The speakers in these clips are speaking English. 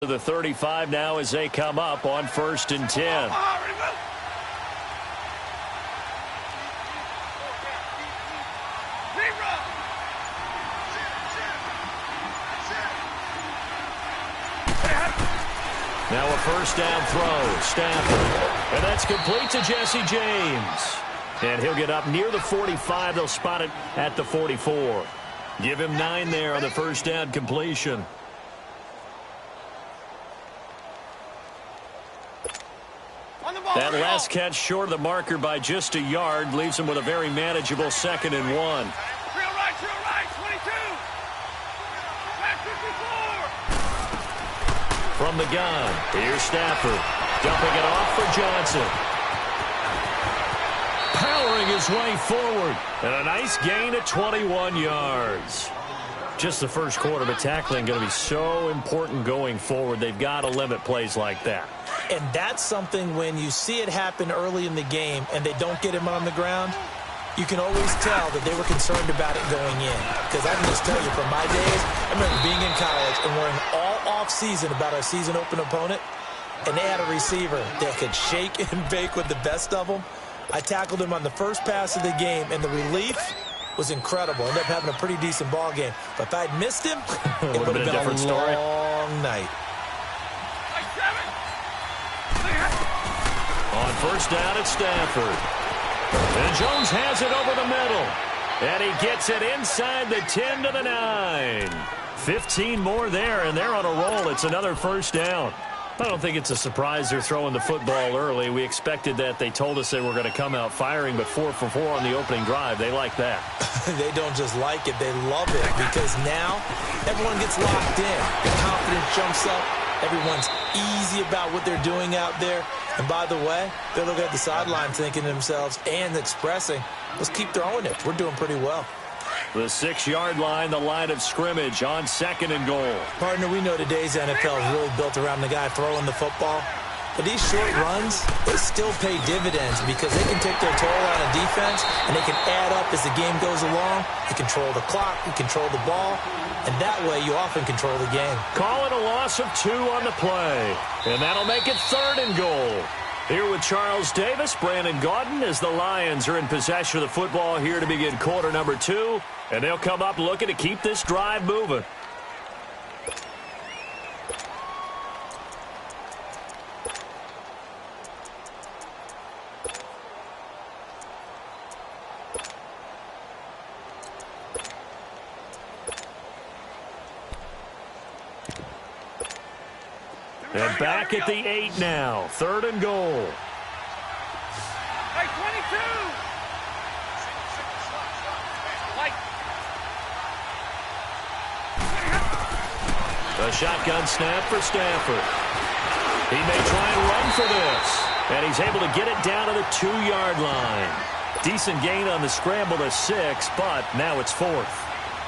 To the 35 now as they come up on 1st and 10. Now a first down throw, Stafford. And that's complete to Jesse James. And he'll get up near the 45. They'll spot it at the 44. Give him 9 there on the first down completion. That last catch short of the marker by just a yard leaves him with a very manageable 2nd and 1. Trail right, 22. Back 54. From the gun, here's Stafford. Dumping it off for Johnson. Powering his way forward. And a nice gain at 21 yards. Just the first quarter, but tackling going to be so important going forward. They've got to limit plays like that. And that's something when you see it happen early in the game and they don't get him on the ground, you can always tell that they were concerned about it going in. Because I can just tell you from my days, I remember being in college and worrying all off-season about our season open opponent, and they had a receiver that could shake and bake with the best of them. I tackled him on the first pass of the game, and the relief was incredible. Ended up having a pretty decent ball game. But if I'd missed him, it would have been a different story. Long night. On first down at Stafford. And Jones has it over the middle. And he gets it inside the 10 to the 9. 15 more there, and they're on a roll. It's another first down. I don't think it's a surprise they're throwing the football early. We expected that. They told us they were going to come out firing, but 4 for 4 on the opening drive. They like that. They don't just like it, they love it, because now everyone gets locked in. The confidence jumps up. Everyone's easy about what they're doing out there. And by the way, they look at the sideline thinking to themselves and expressing, let's keep throwing it. We're doing pretty well. The 6-yard line, the line of scrimmage on 2nd and goal. Partner, we know today's NFL is really built around the guy throwing the football. But these short runs, they still pay dividends because they can take their toll on a defense and they can add up as the game goes along. You control the clock, you control the ball, and that way you often control the game. Call it a loss of 2 on the play. And that'll make it 3rd and goal. Here with Charles Davis, Brandon Gaudin, as the Lions are in possession of the football here to begin quarter number 2. And they'll come up looking to keep this drive moving. And back at the 8 now. 3rd and goal. Hey, 22. A shotgun snap for Stafford. He may try and run for this. And he's able to get it down to the 2-yard line. Decent gain on the scramble to 6, but now it's 4th.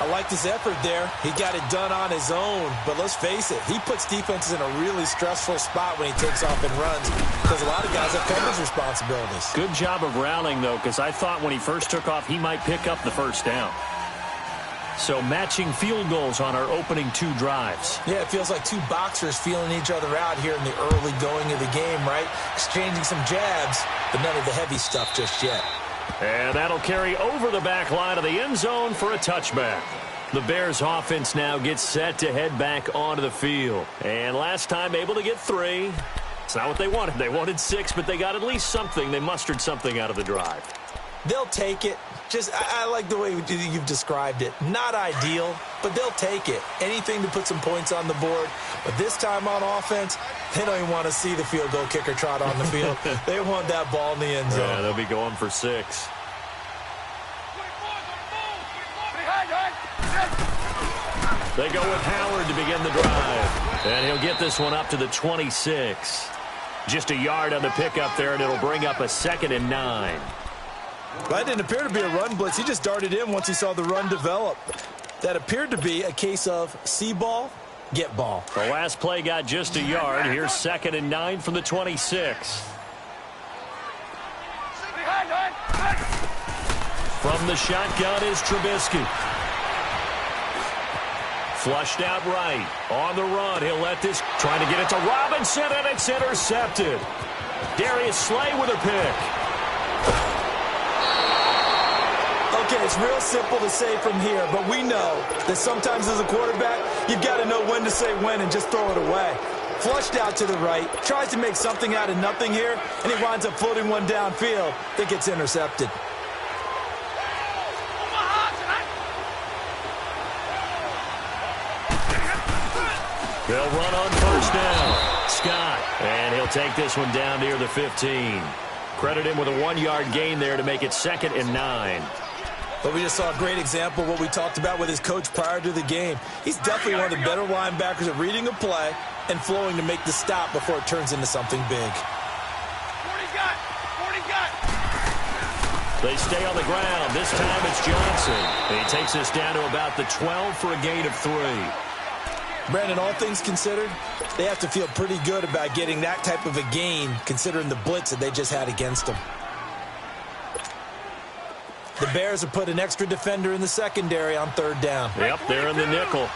I liked his effort there. He got it done on his own. But let's face it, he puts defenses in a really stressful spot when he takes off and runs because a lot of guys have coverage responsibilities. Good job of rallying, though, because I thought when he first took off, he might pick up the first down. So matching field goals on our opening 2 drives. Yeah, it feels like 2 boxers feeling each other out here in the early going of the game, right? Exchanging some jabs, but none of the heavy stuff just yet. And that'll carry over the back line of the end zone for a touchback. The Bears offense now gets set to head back onto the field. And last time able to get 3. It's not what they wanted. They wanted 6, but they got at least something. They mustered something out of the drive. They'll take it. I like the way you've described it. Not ideal, but they'll take it. Anything to put some points on the board. But this time on offense, they don't even want to see the field goal kicker trot on the field. They want that ball in the end zone. Yeah, they'll be going for 6. They go with Howard to begin the drive. And he'll get this one up to the 26. Just a yard on the pickup there, and it'll bring up a 2nd and 9. That didn't appear to be a run blitz. He just darted in once he saw the run develop. That appeared to be a case of see ball, get ball. The last play got just a yard. Here's 2nd and 9 from the 26. From the shotgun is Trubisky. Flushed out right. On the run, he'll let this, trying to get it to Robinson, and it's intercepted. Darius Slay with a pick. Okay, it's real simple to say from here, but we know that sometimes as a quarterback, you've got to know when to say when and just throw it away. Flushed out to the right, tries to make something out of nothing here, and he winds up floating one downfield that gets intercepted. They'll run on first down. Scott, and he'll take this one down near the 15. Credit him with a 1-yard gain there to make it 2nd and 9. But we just saw a great example of what we talked about with his coach prior to the game. He's definitely one of the better linebackers at reading a play and flowing to make the stop before it turns into something big. 40 got. They stay on the ground. This time it's Johnson. And he takes us down to about the 12 for a gain of 3. Brandon, all things considered, they have to feel pretty good about getting that type of a gain considering the blitz that they just had against them. The Bears have put an extra defender in the secondary on 3rd down. Yep, they're in the nickel.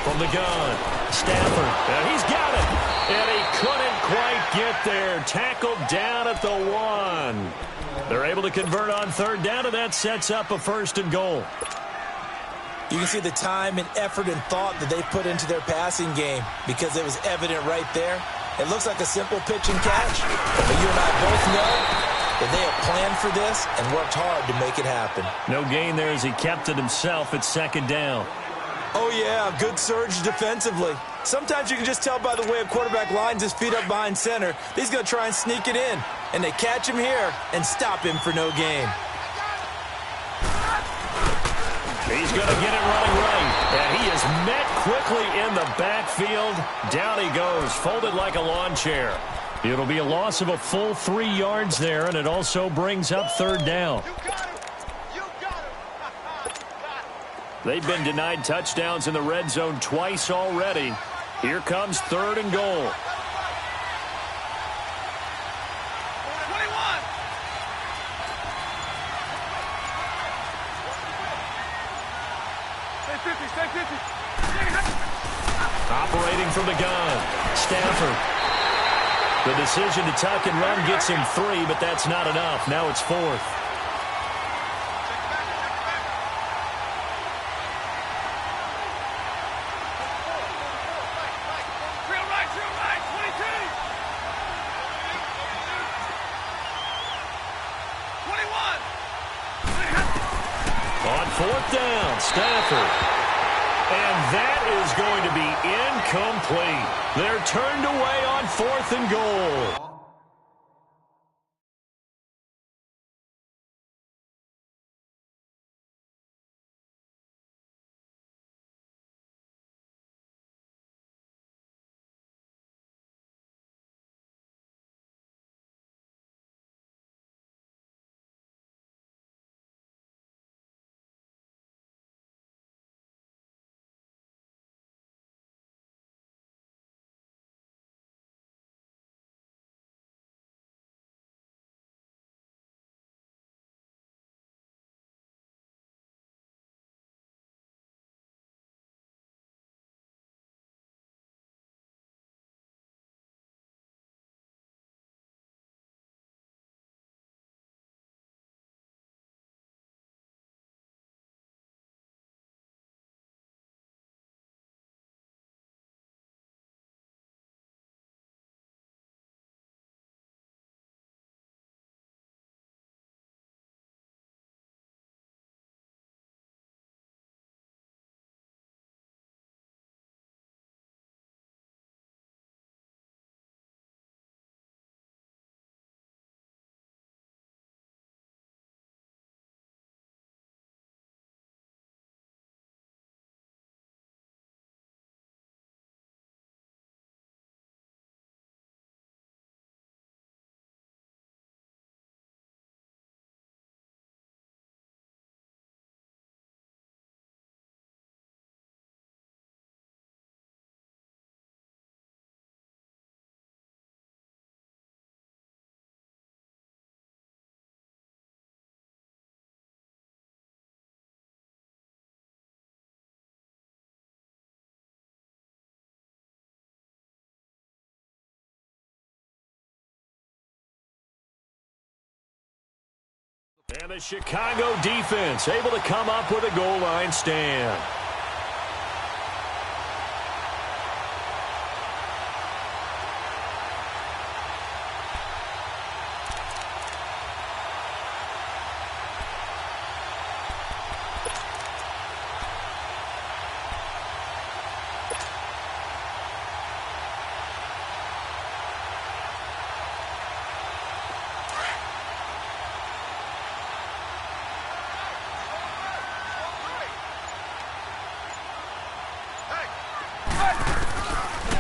From the gun, Stafford, and he's got it. And he couldn't quite get there. Tackled down at the 1. They're able to convert on 3rd down, and that sets up a 1st and goal. You can see the time and effort and thought that they put into their passing game because it was evident right there. It looks like a simple pitch and catch, but you and I both know that they have planned for this and worked hard to make it happen. No gain there as he kept it himself at 2nd down. Oh, yeah, good surge defensively. Sometimes you can just tell by the way a quarterback lines his feet up behind center that he's going to try and sneak it in. And they catch him here and stop him for no gain. He's going to get it running right. And he is met quickly in the backfield. Down he goes, folded like a lawn chair. It'll be a loss of a full 3 yards there, and it also brings up 3rd down. They've been denied touchdowns in the red zone twice already. Here comes 3rd and goal. 21. Stay 50. Operating from the gun, Stafford. The decision to tuck and run gets him 3, but that's not enough. Now it's 4th. On 4th down, Stafford. And that is going to be incomplete. They're turned away on 4th and goal. And the Chicago defense able to come up with a goal line stand.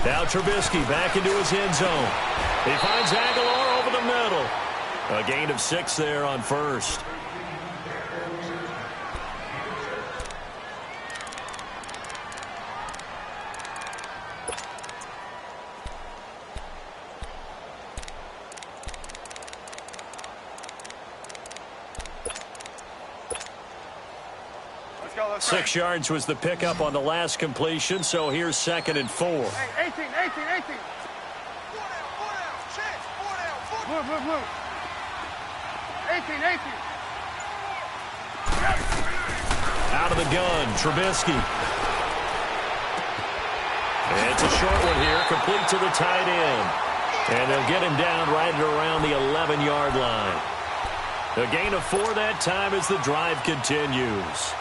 Now Trubisky back into his end zone. He finds Aguilar over the middle. A gain of 6 there on first. Let's go. 6 yards was the pickup on the last completion, so here's 2nd and 4. Hey, 18. Blue. 18. Out of the gun, Trubisky. It's a short one here, complete to the tight end. And they'll get him down right around the 11-yard line. A gain of 4 that time as the drive continues.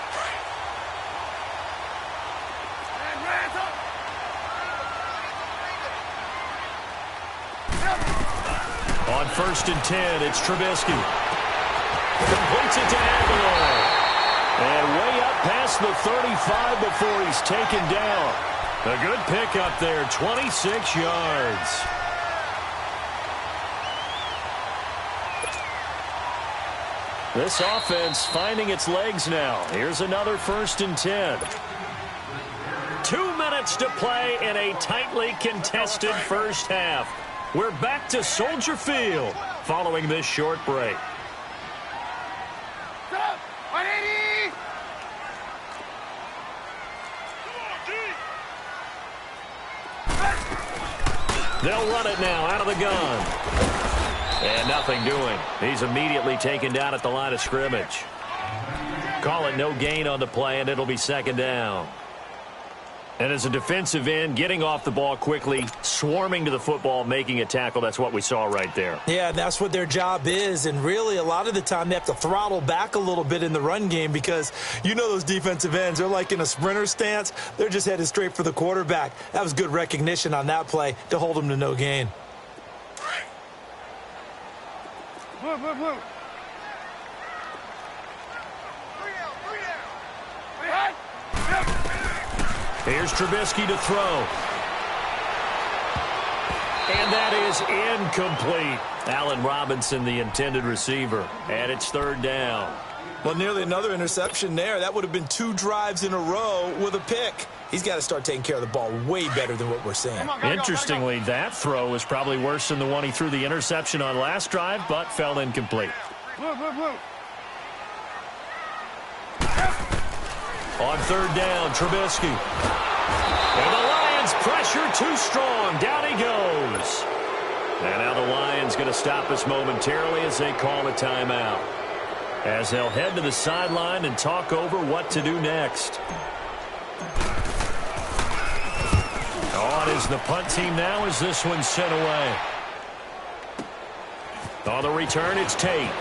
On 1st and 10, it's Trubisky. Completes it to Aguilar. And way up past the 35 before he's taken down. A good pickup there, 26 yards. This offense finding its legs now. Here's another 1st and 10. 2 minutes to play in a tightly contested first half. We're back to Soldier Field following this short break. Stop! 180! They'll run it now out of the gun. And nothing doing. He's immediately taken down at the line of scrimmage. Call it no gain on the play, and it'll be 2nd down. And as a defensive end, getting off the ball quickly, swarming to the football, making a tackle, that's what we saw right there. Yeah, that's what their job is. And really, a lot of the time, they have to throttle back a little bit in the run game because you know those defensive ends, they're like in a sprinter stance. They're just headed straight for the quarterback. That was good recognition on that play to hold them to no gain. Blue. 3 down. 3 high. Here's Trubisky to throw. And that is incomplete. Allen Robinson, the intended receiver. And it's 3rd down. Well, nearly another interception there. That would have been 2 drives in a row with a pick. He's got to start taking care of the ball way better than what we're seeing. Interestingly, that throw was probably worse than the one he threw the interception on last drive, but fell incomplete. Blue. On 3rd down, Trubisky. And the Lions pressure too strong. Down he goes. And now the Lions going to stop us momentarily as they call a timeout. As they'll head to the sideline and talk over what to do next. On is the punt team now as this one's sent away. On the return, it's Tate.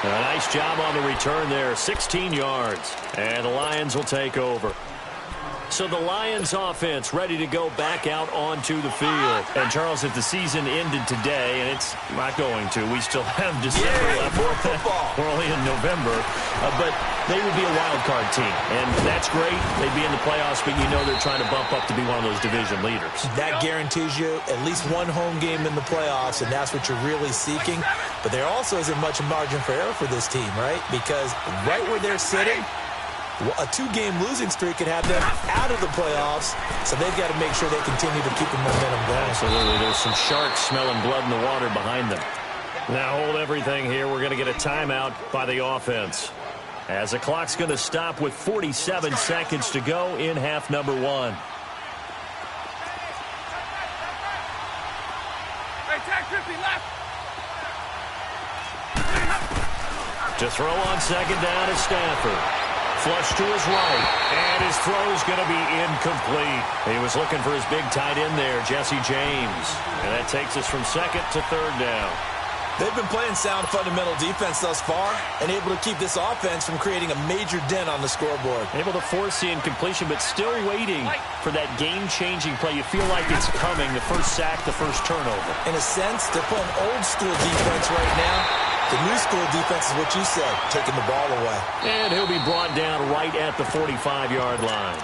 A nice job on the return there, 16 yards. And the Lions will take over. So the Lions offense ready to go back out onto the field. And, Charles, if the season ended today, and it's not going to, we still have December left. More football. We're only in November. But they would be a wild card team. And that's great. They'd be in the playoffs, but you know they're trying to bump up to be one of those division leaders. That guarantees you at least one home game in the playoffs, and that's what you're really seeking. But there also isn't much margin for error for this team, right? Because right where they're sitting, a 2-game losing streak could have them out of the playoffs, so they've got to make sure they continue to keep the momentum going. Absolutely. There's some sharks smelling blood in the water behind them. Now hold everything here. We're going to get a timeout by the offense. As the clock's going to stop with 47 seconds to go in half number 1. Hey, tag 50 left. To throw on second down is Stafford. Flush to his right, and his throw's going to be incomplete. He was looking for his big tight end there, Jesse James. And that takes us from second to third down. They've been playing sound fundamental defense thus far and able to keep this offense from creating a major dent on the scoreboard. Able to force the incompletion, but still waiting for that game-changing play. You feel like it's coming, the first sack, the first turnover. In a sense, they're playing old-school defense right now. The new school defense is what you said, taking the ball away. And he'll be brought down right at the 45-yard line.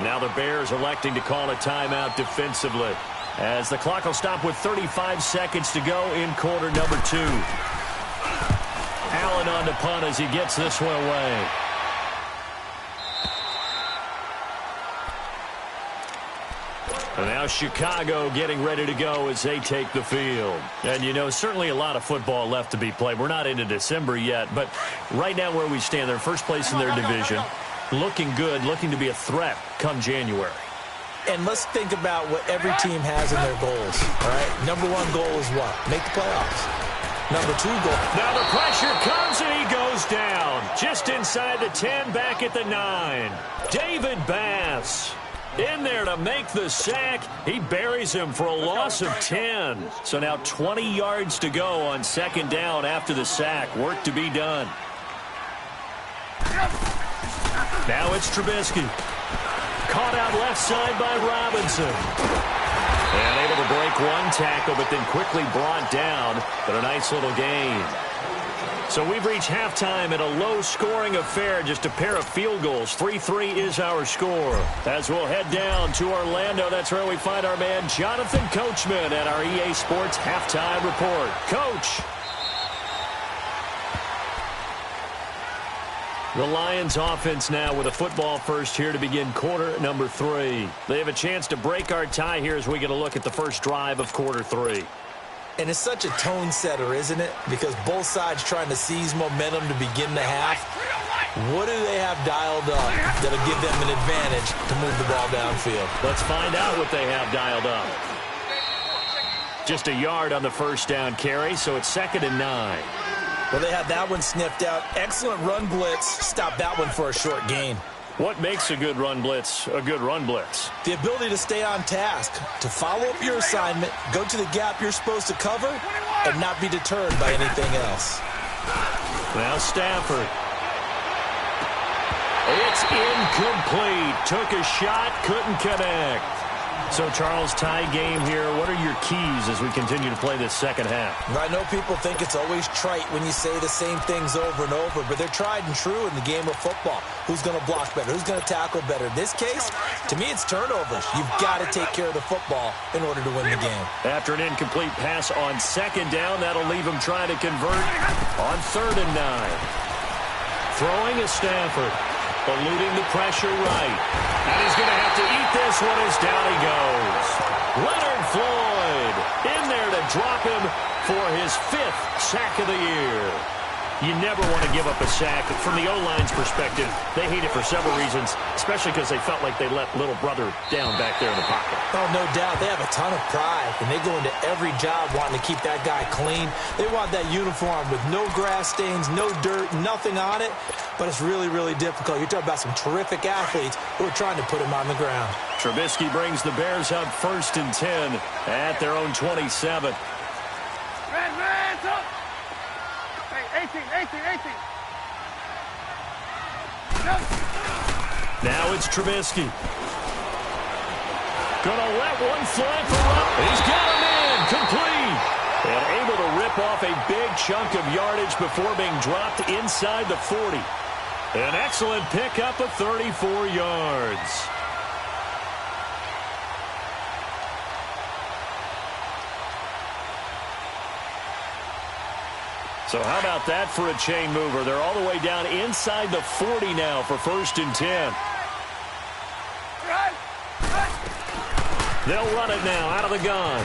Now the Bears electing to call a timeout defensively, as the clock will stop with 35 seconds to go in quarter number 2. Allen on the punt as he gets this one away. And now Chicago getting ready to go as they take the field. And, you know, certainly a lot of football left to be played. We're not into December yet, but right now where we stand, they're first place in their division, looking good, looking to be a threat come January. And let's think about what every team has in their goals, all right? Number one goal is what? Make the playoffs. Number 2 goal. Now the pressure comes and he goes down. Just inside the 10, back at the 9. David Bass in there to make the sack. He buries him for a loss of 10. So now 20 yards to go on second down after the sack. Work to be done. Now it's Trubisky. Caught out left side by Robinson. And able to break one tackle, but then quickly brought down. But a nice little gain. So we've reached halftime in a low-scoring affair, just a pair of field goals. 3-3 is our score. As we'll head down to Orlando, that's where we find our man Jonathan Coachman at our EA Sports Halftime Report. Coach. The Lions offense now with a football first here to begin quarter number 3. They have a chance to break our tie here as we get a look at the first drive of quarter 3. And it's such a tone setter, isn't it? Because both sides trying to seize momentum to begin the half. What do they have dialed up that'll give them an advantage to move the ball downfield? Let's find out what they have dialed up. Just a yard on the first down carry, so it's 2nd and 9. Well, they had that one sniffed out. Excellent run blitz. Stop that one for a short gain. What makes a good run blitz a good run blitz? The ability to stay on task, to follow up your assignment, go to the gap you're supposed to cover, and not be deterred by anything else. Now Stafford. It's incomplete. Took a shot, couldn't connect. So, Charles, tie game here. What are your keys as we continue to play this second half? I know people think it's always trite when you say the same things over and over, but they're tried and true in the game of football. Who's going to block better? Who's going to tackle better? In this case, to me, it's turnovers. You've got to take care of the football in order to win the game. After an incomplete pass on second down, that'll leave him trying to convert on 3rd and 9. Throwing is Stafford. Eluding the pressure right. And he's going to have to eat this one as down he goes. Leonard Floyd in there to drop him for his 5th sack of the year. You never want to give up a sack. From the O-line's perspective, they hate it for several reasons, especially because they felt like they let little brother down back there in the pocket. Oh, no doubt. They have a ton of pride, and they go into every job wanting to keep that guy clean. They want that uniform with no grass stains, no dirt, nothing on it, but it's really, really difficult. You're talking about some terrific athletes who are trying to put him on the ground. Trubisky brings the Bears up 1st and 10 at their own 27. Red, up. Hey, 18. Now it's Trubisky. Gonna let one fly for up. He's got him in. Complete. And able to rip off a big chunk of yardage before being dropped inside the 40. An excellent pickup of 34 yards. So how about that for a chain mover? They're all the way down inside the 40 now for 1st and 10. They'll run it now out of the gun.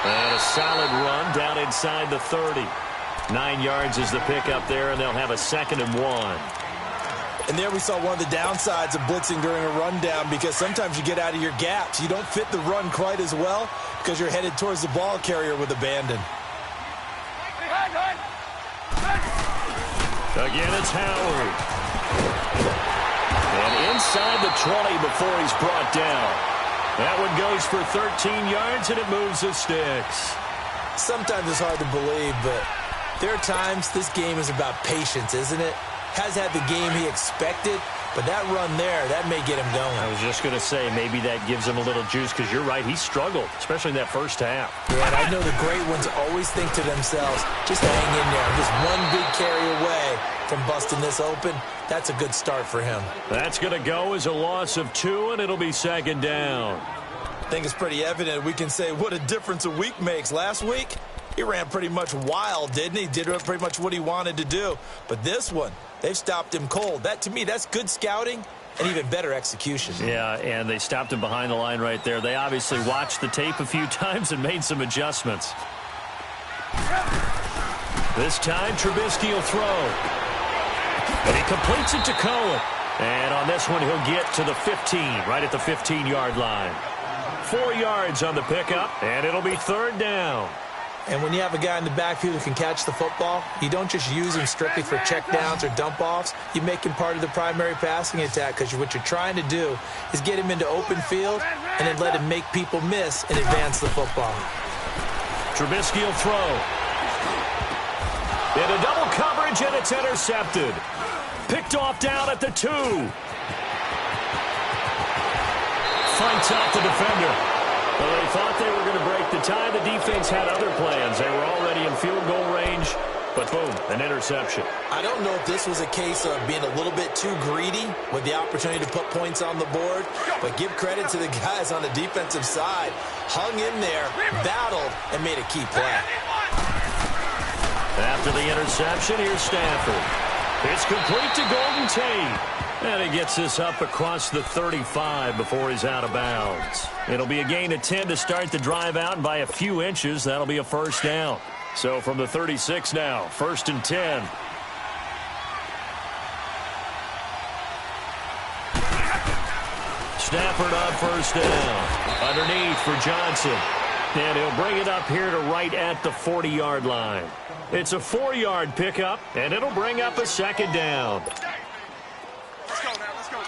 And a solid run down inside the 30. 9 yards is the pickup there, and they'll have a 2nd and 1. And there we saw one of the downsides of blitzing during a rundown, because sometimes you get out of your gaps. You don't fit the run quite as well because you're headed towards the ball carrier with abandon. Again, it's Howard. And inside the 20 before he's brought down. That one goes for 13 yards, and it moves the sticks. Sometimes it's hard to believe, but there are times this game is about patience, isn't it? Has had the game he expected, but that run there, that may get him going. I was just going to say, maybe that gives him a little juice, because you're right, he struggled, especially in that first half. Yeah, and I know the great ones always think to themselves, just hang in there. I'm just one big carry away from busting this open. That's a good start for him. That's going to go as a loss of 2, and it'll be second down. I think it's pretty evident we can say what a difference a week makes. Last week, he ran pretty much wild, didn't he? Did pretty much what he wanted to do. But this one, they've stopped him cold. That, to me, that's good scouting and even better execution. Yeah, and they stopped him behind the line right there. They obviously watched the tape a few times and made some adjustments. This time, Trubisky will throw. And he completes it to Cohen. And on this one, he'll get to the 15, right at the 15-yard line. 4 yards on the pickup, and it'll be third down. And when you have a guy in the backfield who can catch the football, you don't just use him strictly for checkdowns or dump-offs. You make him part of the primary passing attack, because what you're trying to do is get him into open field and then let him make people miss and advance the football. Trubisky will throw. In a double coverage, and it's intercepted. Picked off down at the 2. Fights out the defender. Well, they thought they were going to break the tie. The defense had other plans. They were already in field goal range, but boom, an interception. I don't know if this was a case of being a little bit too greedy with the opportunity to put points on the board, but give credit to the guys on the defensive side. Hung in there, battled, and made a key play. After the interception, here's Stafford. It's complete to Golden Tate. And he gets this up across the 35 before he's out of bounds. It'll be a gain of 10 to start the drive out, and by a few inches, that'll be a first down. So from the 36 now, 1st and 10. Stafford on first down. Underneath for Johnson. And he'll bring it up here to right at the 40-yard line. It's a 4-yard pickup, and it'll bring up a second down. Let's go now, let's go.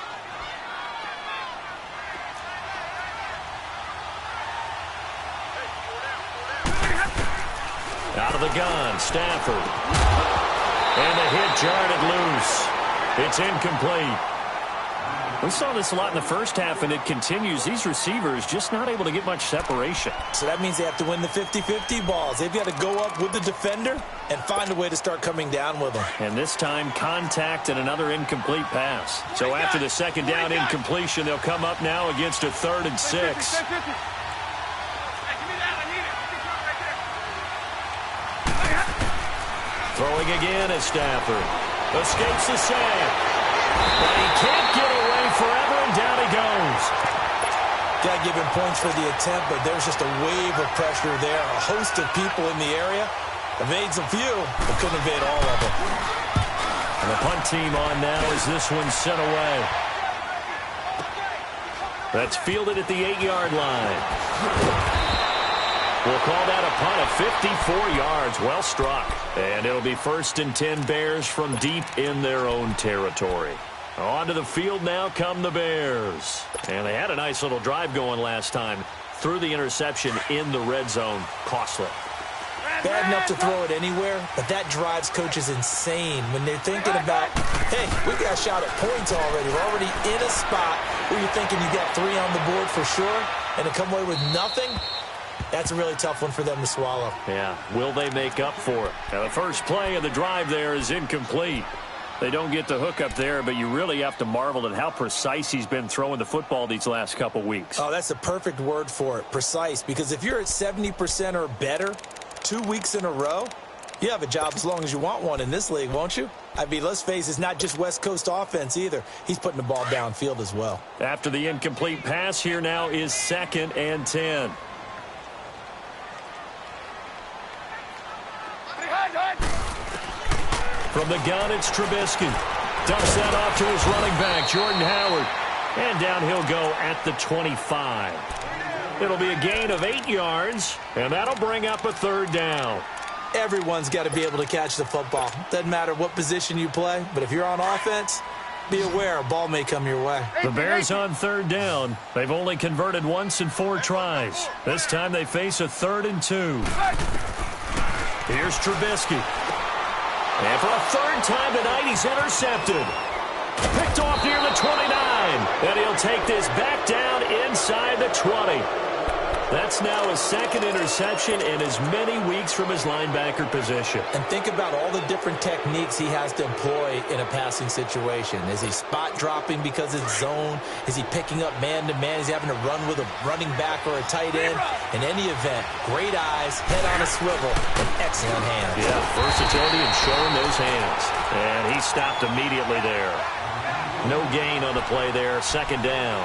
Out of the gun, Stafford. And the hit jarred it loose. It's incomplete. We saw this a lot in the first half, and it continues. These receivers just not able to get much separation. So that means they have to win the 50-50 balls. They've got to go up with the defender and find a way to start coming down with them. And this time, contact and another incomplete pass. So after the second down incompletion, they'll come up now against a 3rd and 6. Throwing again is Stafford. Escapes the sack. But he can't get away forever, and down he goes. Got to give him points for the attempt, but there's just a wave of pressure there. A host of people in the area. Evades a few, but couldn't evade all of them. And the punt team on now as this one's sent away. That's fielded at the 8-yard line. We'll call that a punt of 54 yards. Well struck. And it'll be 1st and 10 Bears from deep in their own territory. Onto the field now come the Bears. And they had a nice little drive going last time. Threw the interception in the red zone. Costly. Bad enough to throw it anywhere, but that drives coaches insane when they're thinking about, hey, we got a shot at points already. We're already in a spot where you're thinking you got 3 on the board for sure, and to come away with nothing, that's a really tough one for them to swallow. Yeah, will they make up for it? Now, the first play of the drive there is incomplete. They don't get the hook up there, but you really have to marvel at how precise he's been throwing the football these last couple weeks. Oh, that's a perfect word for it, precise, because if you're at 70% or better 2 weeks in a row, you have a job as long as you want one in this league, won't you? I mean, let's face it, it's not just West Coast offense either. He's putting the ball downfield as well. After the incomplete pass, here now is 2nd and 10. From the gun, it's Trubisky. Dumps that off to his running back, Jordan Howard. And down he'll go at the 25. It'll be a gain of 8 yards, and that'll bring up a 3rd down. Everyone's got to be able to catch the football. Doesn't matter what position you play, but if you're on offense, be aware a ball may come your way. The Bears on third down. They've only converted once in 4 tries. This time they face a 3rd and 2. Here's Trubisky. And for a 3rd time tonight, he's intercepted. Picked off near the 29. And he'll take this back down inside the 20. That's now his 2nd interception in as many weeks from his linebacker position. And think about all the different techniques he has to employ in a passing situation. Is he spot dropping because it's zone? Is he picking up man-to-man? Is he having to run with a running back or a tight end? In any event, great eyes, head on a swivel, and excellent hands. Yeah, versatility and showing those hands. And he stopped immediately there. No gain on the play there, 2nd down.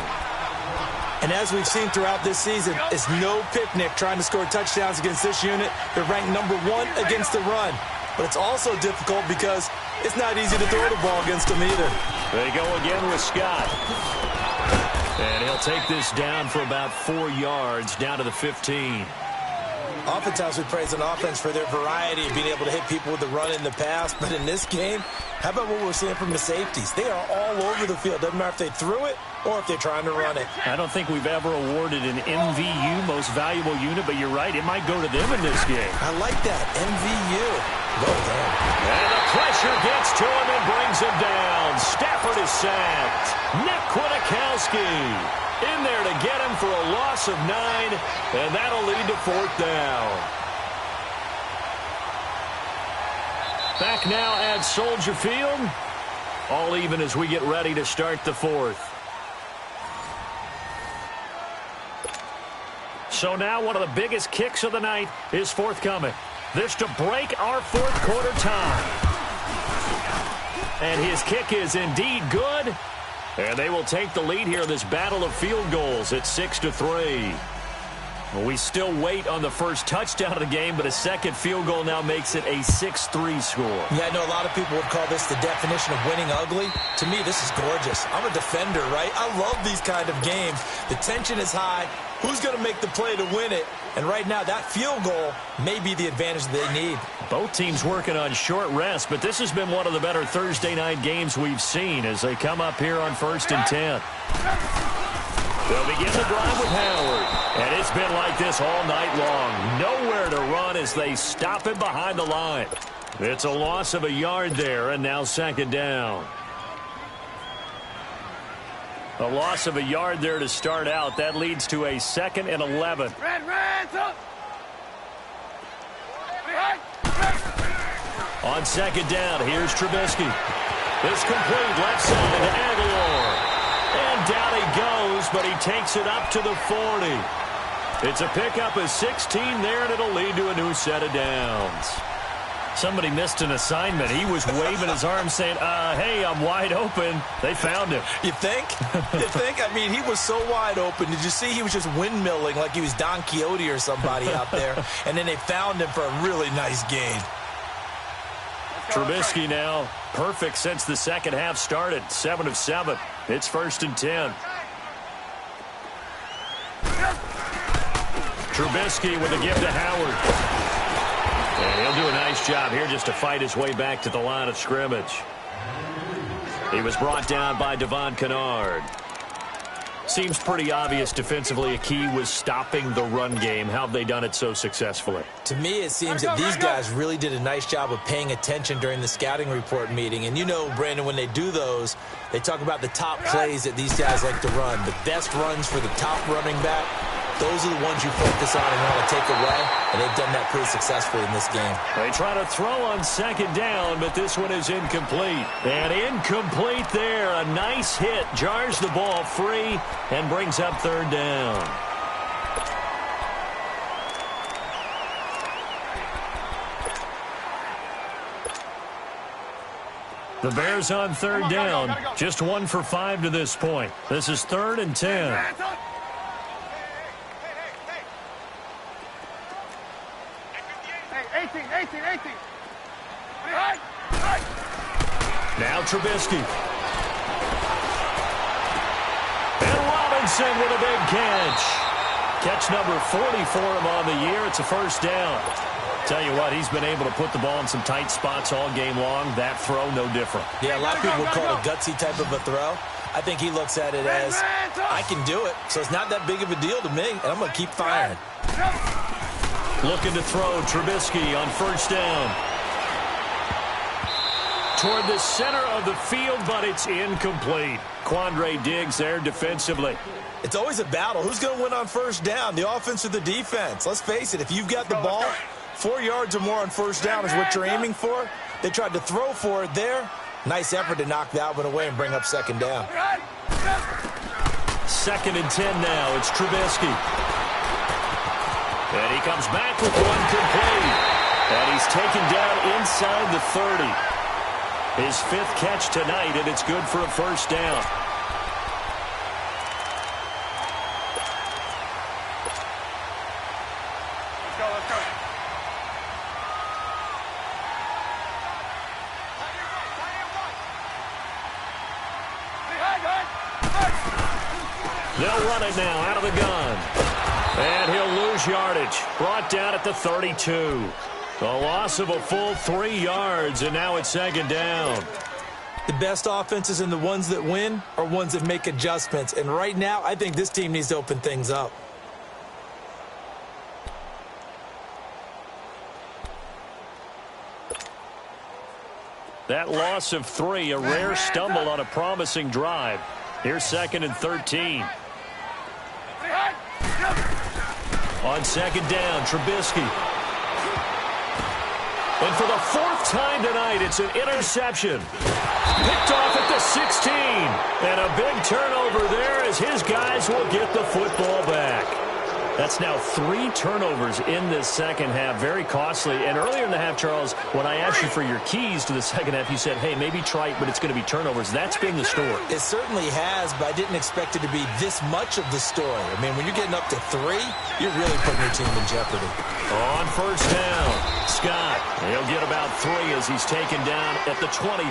And as we've seen throughout this season, it's no picnic trying to score touchdowns against this unit. They're ranked number 1 against the run. But it's also difficult because it's not easy to throw the ball against them either. They go again with Scott. And he'll take this down for about 4 yards, down to the 15. Oftentimes we praise an offense for their variety of being able to hit people with the run in the pass. But in this game, how about what we're seeing from the safeties? They are all over the field. Doesn't matter if they threw it or if they're trying to run it. I don't think we've ever awarded an MVU, most valuable unit, but you're right, it might go to them in this game. I like that, MVU. Well done. And the pressure gets to him and brings him down. Stafford is sacked. Nick Kwiatkowski in there to get him for a loss of 9, and that'll lead to 4th down. Back now at Soldier Field. All even as we get ready to start the 4th. So now one of the biggest kicks of the night is forthcoming. This to break our 4th quarter tie. And his kick is indeed good. And they will take the lead here in this battle of field goals at 6-3. Well, we still wait on the first touchdown of the game, but a 2nd field goal now makes it a 6-3 score. Yeah, I know a lot of people would call this the definition of winning ugly. To me, this is gorgeous. I'm a defender, right? I love these kind of games. The tension is high. Who's going to make the play to win it? And right now, that field goal may be the advantage they need. Both teams working on short rest, but this has been one of the better Thursday night games we've seen as they come up here on 1st and 10. They'll begin the drive with Howard. And it's been like this all night long. Nowhere to run as they stop him behind the line. It's a loss of a yard there, and now 2nd down. A loss of a yard there to start out. That leads to a 2nd and 11. On 2nd down, here's Trubisky. It's complete left side to Aguilar. And down he goes, but he takes it up to the 40. It's a pickup of 16 there, and it'll lead to a new set of downs. Somebody missed an assignment. He was waving his arm saying, hey, I'm wide open. They found him. You think? You think? I mean, he was so wide open. Did you see he was just windmilling like he was Don Quixote or somebody out there? And then they found him for a really nice gain. Trubisky now perfect since the 2nd half started. 7 of 7. It's 1st and 10. Trubisky with a give to Howard. And he'll do a nice job here just to fight his way back to the line of scrimmage. He was brought down by Devon Kennard. Seems pretty obvious defensively a key was stopping the run game. How have they done it so successfully? To me, it seems that these guys really did a nice job of paying attention during the scouting report meeting. And you know, Brandon, when they do those, they talk about the top plays that these guys like to run. The best runs for the top running back, those are the ones you focus on and want to take away. And they've done that pretty successfully in this game. They try to throw on 2nd down, but this one is incomplete. And incomplete there. A nice hit. Jars the ball free and brings up 3rd down. The Bears on 3rd down. Just 1 for 5 to this point. This is 3rd and 10. Now Trubisky. And Robinson with a big catch. Catch number 40 for him on the year. It's a 1st down. Tell you what, he's been able to put the ball in some tight spots all game long. That throw, no different. Yeah, a lot of people would call it a gutsy type of a throw. I think he looks at it as, I can do it, so it's not that big of a deal to me, and I'm going to keep firing. Looking to throw, Trubisky on first down. Toward the center of the field, but it's incomplete. Quandre Diggs there defensively. It's always a battle. Who's going to win on first down, the offense or the defense? Let's face it, if you've got the ball, 4 yards or more on first down is what you're aiming for. They tried to throw for it there. Nice effort to knock that one away and bring up second down. 2nd and 10 now. It's Trubisky. And he comes back with one complete. And he's taken down inside the 30. His 5th catch tonight, and it's good for a first down. Let's go. They'll run it now out of the gun. And he'll lose yardage. Brought down at the 32. A loss of a full 3 yards, and now it's second down. The best offenses and the ones that win are ones that make adjustments. And right now, I think this team needs to open things up. That loss of 3, a rare stumble on a promising drive. Here's 2nd and 13. On second down, Trubisky. And for the 4th time tonight, it's an interception. Picked off at the 16. And a big turnover there as his guys will get the football back. That's now 3 turnovers in this second half. Very costly. And earlier in the half, Charles, when I asked you for your keys to the second half, you said, hey, maybe try it, but it's going to be turnovers. That's been the story. It certainly has, but I didn't expect it to be this much of the story. I mean, when you're getting up to 3, you're really putting your team in jeopardy. On first down, Scott. He'll get about 3 as he's taken down at the 23.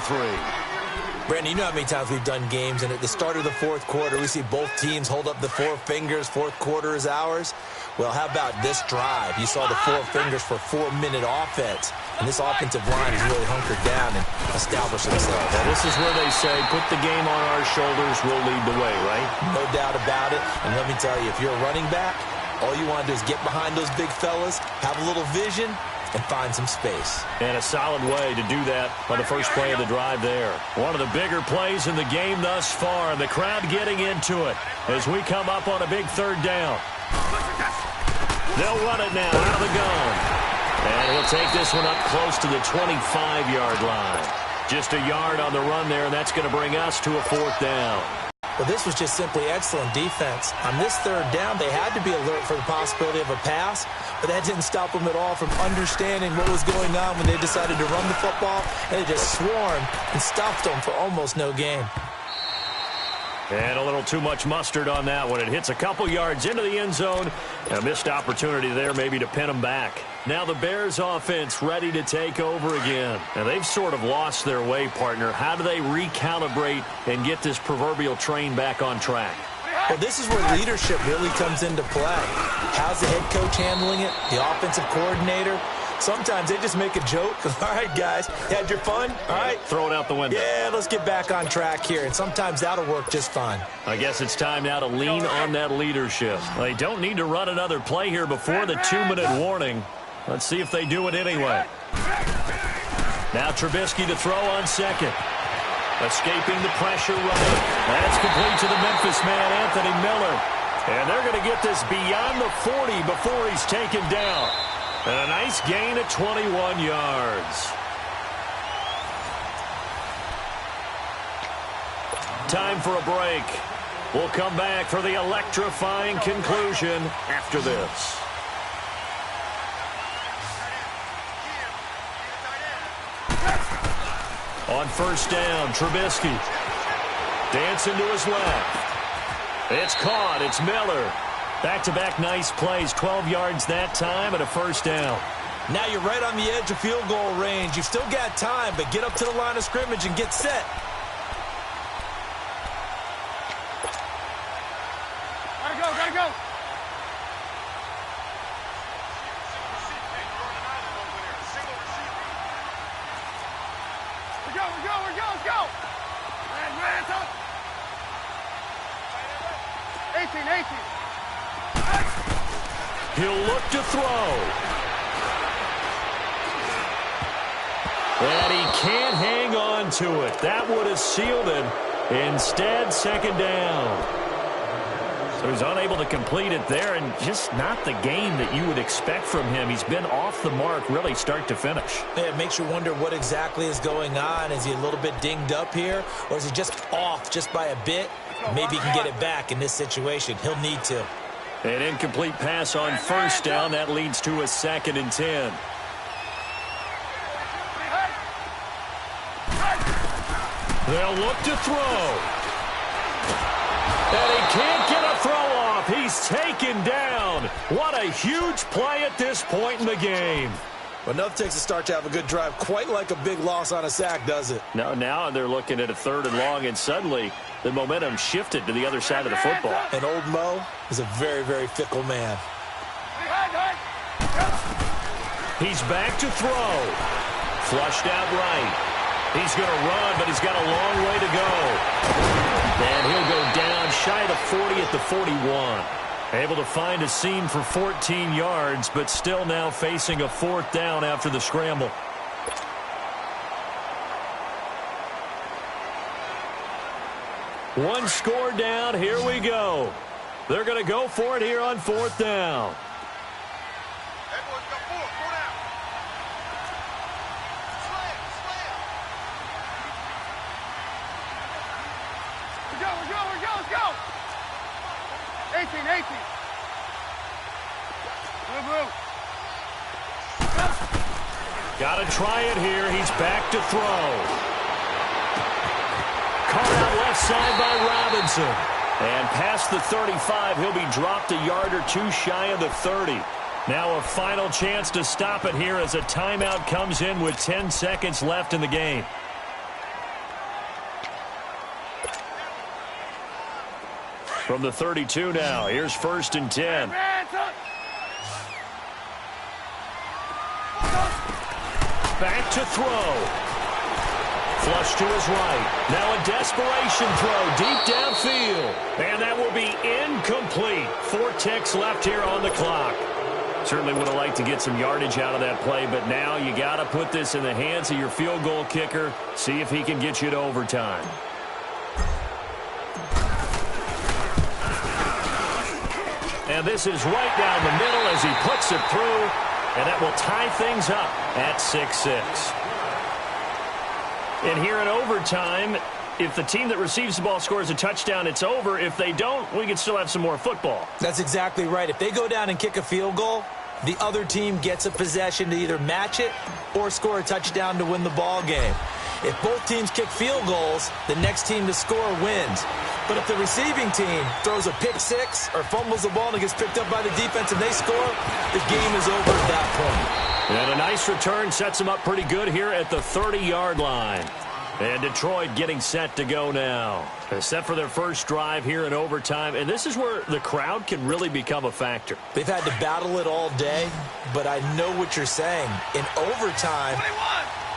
Brandon, you know how many times we've done games, and at the start of the 4th quarter, we see both teams hold up the 4 fingers, 4th quarter is ours. Well, how about this drive? You saw the 4 fingers for 4-minute offense, and this offensive line has really hunkered down and established themselves. Well, this is where they say, put the game on our shoulders, we'll lead the way, right? No doubt about it, and let me tell you, if you're a running back, all you want to do is get behind those big fellas, have a little vision, and find some space. And a solid way to do that on the first play of the drive there. One of the bigger plays in the game thus far, and the crowd getting into it as we come up on a big 3rd down. They'll run it now out of the gun. And he'll take this one up close to the 25-yard line. Just a yard on the run there, and that's going to bring us to a 4th down. Well, this was just simply excellent defense. On this 3rd down, they had to be alert for the possibility of a pass, but that didn't stop them at all from understanding what was going on when they decided to run the football, and they just swarmed and stuffed them for almost no gain. And a little too much mustard on that one. It hits a couple yards into the end zone. A missed opportunity there maybe to pin them back. Now the Bears offense ready to take over again. And they've sort of lost their way, partner. How do they recalibrate and get this proverbial train back on track? Well, this is where leadership really comes into play. How's the head coach handling it? The offensive coordinator? Sometimes they just make a joke. All right, guys, you had your fun? All right. Throw it out the window. Yeah, let's get back on track here. And sometimes that'll work just fine. I guess it's time now to lean on that leadership. They don't need to run another play here before the 2-minute warning. Let's see if they do it anyway. Now Trubisky to throw on second. Escaping the pressure right. That's complete to the Memphis man, Anthony Miller. And they're going to get this beyond the 40 before he's taken down. And a nice gain at 21 yards. Time for a break. We'll come back for the electrifying conclusion after this. On first down, Trubisky. Dancing to his left. It's caught. It's Miller. Back-to-back nice plays. 12 yards that time and a first down. Now you're right on the edge of field goal range. You've still got time, but get up to the line of scrimmage and get set. Gotta go. He'll look to throw. And he can't hang on to it. That would have sealed him. Instead, second down. So he's unable to complete it there, and just not the game that you would expect from him. He's been off the mark really start to finish. Yeah, it makes you wonder what exactly is going on. Is he a little bit dinged up here, or is he just off just by a bit? Maybe he can get it back in this situation. He'll need to. An incomplete pass on first down. That leads to a 2nd and 10. They'll look to throw. And he can't get a throw off. He's taken down. What a huge play at this point in the game. Well, enough takes a start to have a good drive. Quite like a big loss on a sack, does it? Now they're looking at a 3rd and long, and suddenly the momentum shifted to the other side of the football. And old Mo is a very, very fickle man. He's back to throw. Flushed out right. He's going to run, but he's got a long way to go. And he'll go down shy of the 40 at the 41. Able to find a seam for 14 yards, but still now facing a 4th down after the scramble. One score down. Here we go. They're going to go for it here on 4th down. Let's go. 18. Blue. Got to try it here. He's back to throw. Caught out left side by Robinson. And past the 35, he'll be dropped a yard or two shy of the 30. Now a final chance to stop it here as a timeout comes in with 10 seconds left in the game. From the 32 now, here's 1st and 10. Back to throw. Flush to his right. Now a desperation throw deep downfield. And that will be incomplete. 4 ticks left here on the clock. Certainly would have liked to get some yardage out of that play, but now you got to put this in the hands of your field goal kicker. See if he can get you to overtime. And this is right down the middle as he puts it through. And that will tie things up at 6-6. And here in overtime, if the team that receives the ball scores a touchdown, it's over. If they don't, we can still have some more football. That's exactly right. If they go down and kick a field goal, the other team gets a possession to either match it or score a touchdown to win the ball game. If both teams kick field goals, the next team to score wins. But if the receiving team throws a pick six or fumbles the ball and it gets picked up by the defense and they score, the game is over at that point. And a nice return sets them up pretty good here at the 30-yard line. And Detroit getting set to go now. They're set for their first drive here in overtime. And this is where the crowd can really become a factor. They've had to battle it all day, but I know what you're saying. In overtime,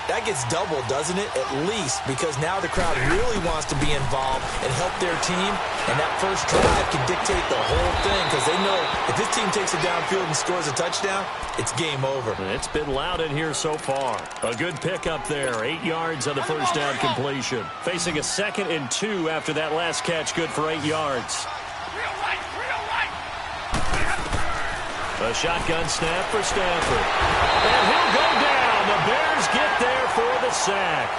that gets doubled, doesn't it? At least, because now the crowd really wants to be involved and help their team. And that first drive can dictate the whole thing because they know if this team takes it downfield and scores a touchdown, it's game over. It's been loud in here so far. A good pickup there. 8 yards on the first down completion. Facing a 2nd and 2 after that last catch, good for 8 yards. A shotgun snap for Stafford. And he'll go down. The Bears get there for the sack.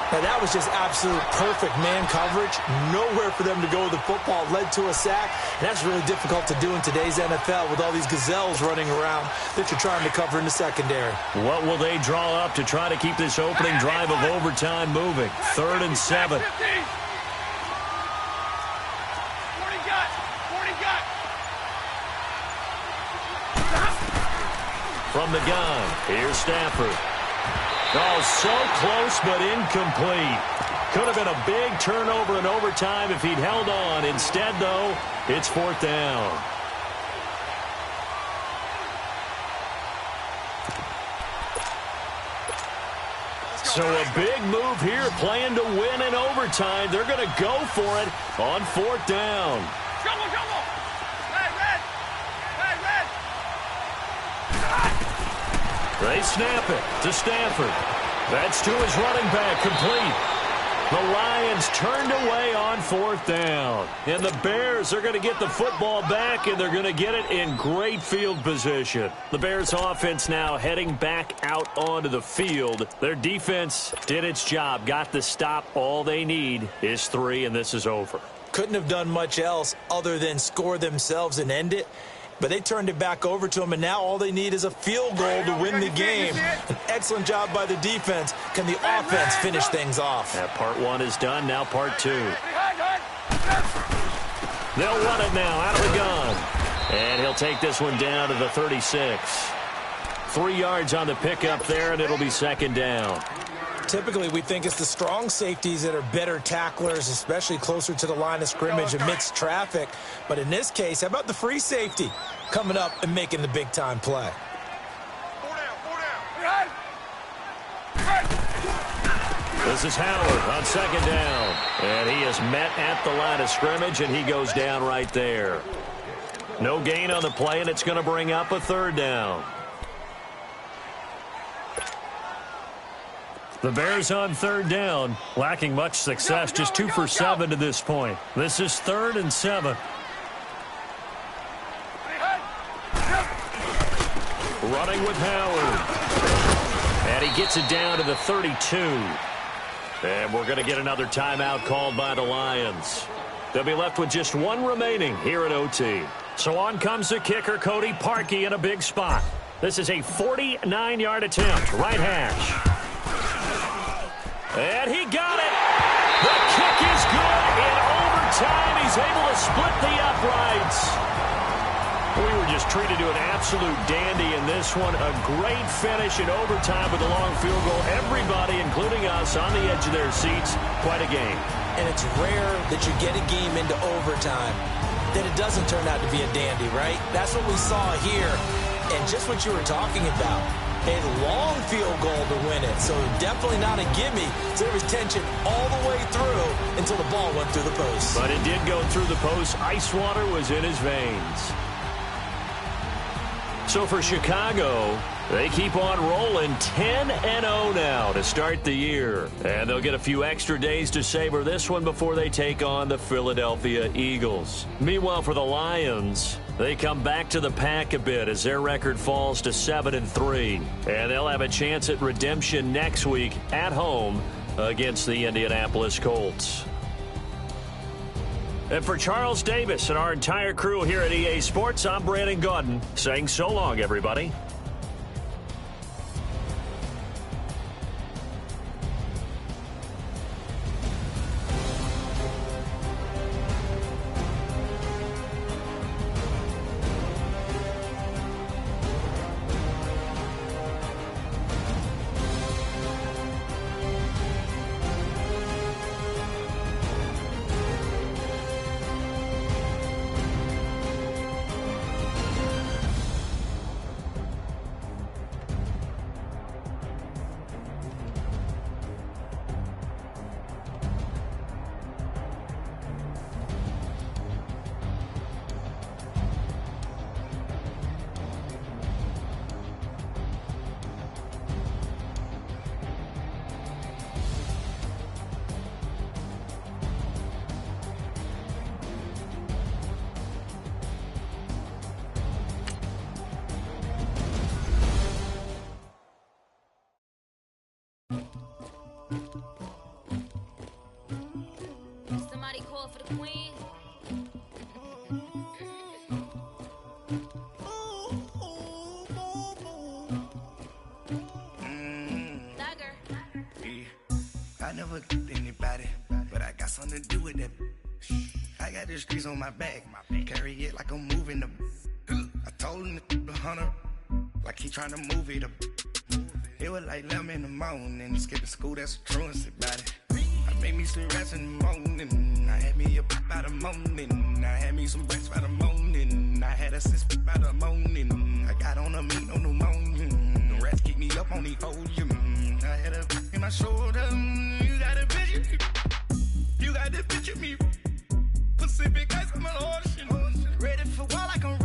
Now that was just absolute perfect man coverage. Nowhere for them to go with the football. Led to a sack. And that's really difficult to do in today's NFL with all these gazelles running around that you're trying to cover in the secondary. What will they draw up to try to keep this opening drive of overtime moving? 3rd and 7. From the gun, here's Stafford. Oh, so close but incomplete. Could have been a big turnover in overtime if he'd held on. Instead, though, it's 4th down. So a big move here, playing to win in overtime. They're going to go for it on 4th down. Go! They snap it to Stanford. That's to his running back, complete. The Lions turned away on 4th down. And the Bears are going to get the football back, and they're going to get it in great field position. The Bears offense now heading back out onto the field. Their defense did its job, got the stop. All they need is 3, and this is over. Couldn't have done much else other than score themselves and end it. But they turned it back over to them, and now all they need is a field goal to win the game. An excellent job by the defense. Can the offense finish things off? That part 1 is done. Now part 2. They'll run it now out of the gun. And he'll take this one down to the 36. 3 yards on the pickup there, and it'll be 2nd down. Typically, we think it's the strong safeties that are better tacklers, especially closer to the line of scrimmage amidst traffic. But in this case, how about the free safety coming up and making the big-time play? This is Howard on 2nd down. And he is met at the line of scrimmage, and he goes down right there. No gain on the play, and it's going to bring up a 3rd down. The Bears on 3rd down, lacking much success, just 2 for 7 to this point. This is 3rd and 7. Running with Howard. And he gets it down to the 32. And we're going to get another timeout called by the Lions. They'll be left with just 1 remaining here at OT. So on comes the kicker, Cody Parkey, in a big spot. This is a 49-yard attempt, right hash. And he got it. The kick is good. In overtime, he's able to split the uprights. We were just treated to an absolute dandy in this one. A great finish in overtime with a long field goal. Everybody, including us, on the edge of their seats. Quite a game. And it's rare that you get a game into overtime that it doesn't turn out to be a dandy, right? That's what we saw here. And just what you were talking about. A long field goal to win it, so definitely not a gimme. So there was tension all the way through until the ball went through the post. But it did go through the post. Ice water was in his veins. So for Chicago, they keep on rolling 10-0 now to start the year. And they'll get a few extra days to savor this one before they take on the Philadelphia Eagles. Meanwhile, for the Lions, they come back to the pack a bit as their record falls to 7-3. And they'll have a chance at redemption next week at home against the Indianapolis Colts. And for Charles Davis and our entire crew here at EA Sports, I'm Brandon Gaudin saying so long, everybody. Somebody call for the queen. I never killed anybody, but I got something to do with that. I got the streets on my back, carry it like I'm moving the. I told him to 100, like he trying to move it up. It was like 11 in the morning, skipping school, that's a truancy about it. I made me some rats in the morning, I had me a pop by the morning, I had me some breaks by the morning, I had a sis by the morning, I got on a meat on the morning, the rats keep me up on the podium, I had a in my shoulder, you got a picture me, you got the picture me, Pacific ice on my ocean, ready for war like I'm